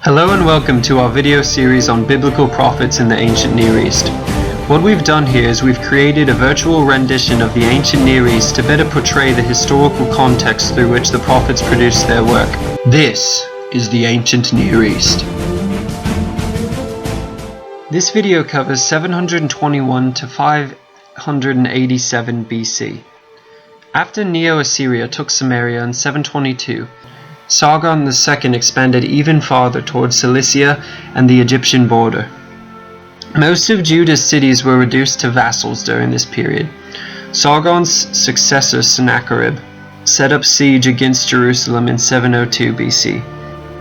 Hello and welcome to our video series on biblical prophets in the ancient Near East. What we've done here is we've created a virtual rendition of the ancient Near East to better portray the historical context through which the prophets produced their work. This is the ancient Near East. This video covers 721 to 587 BC. After Neo-Assyria took Samaria in 722, Sargon II expanded even farther towards Cilicia and the Egyptian border. Most of Judah's cities were reduced to vassals during this period. Sargon's successor Sennacherib set up siege against Jerusalem in 702 BC.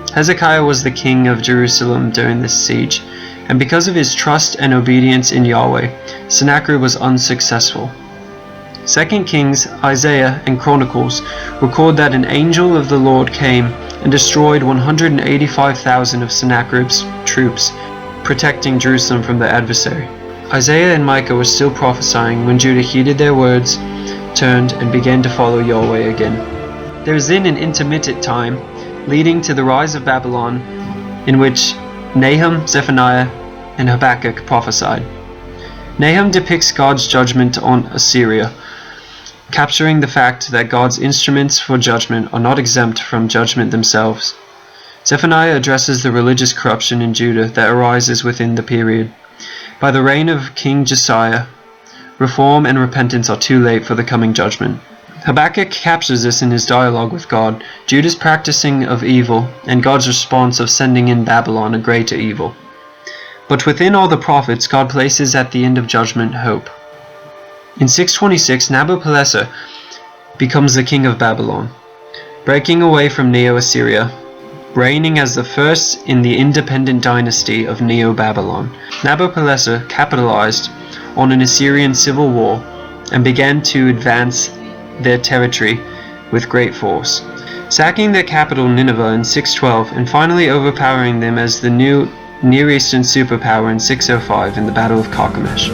Hezekiah was the king of Jerusalem during this siege, and because of his trust and obedience in Yahweh, Sennacherib was unsuccessful. 2 Kings, Isaiah, and Chronicles record that an angel of the Lord came and destroyed 185,000 of Sennacherib's troops, protecting Jerusalem from the adversary. Isaiah and Micah were still prophesying when Judah heeded their words, turned, and began to follow Yahweh again. There is then an intermittent time leading to the rise of Babylon, in which Nahum, Zephaniah, and Habakkuk prophesied. Nahum depicts God's judgment on Assyria, capturing the fact that God's instruments for judgment are not exempt from judgment themselves. Zephaniah addresses the religious corruption in Judah that arises within the period. By the reign of King Josiah, reform and repentance are too late for the coming judgment. Habakkuk captures this in his dialogue with God, Judah's practicing of evil, and God's response of sending in Babylon, a greater evil. But within all the prophets, God places at the end of judgment hope. In 626, Nabopolassar becomes the king of Babylon, breaking away from Neo-Assyria, reigning as the first in the independent dynasty of Neo-Babylon. Nabopolassar capitalized on an Assyrian civil war and began to advance their territory with great force, sacking their capital Nineveh in 612 and finally overpowering them as the new Near Eastern superpower in 605 in the Battle of Carchemish.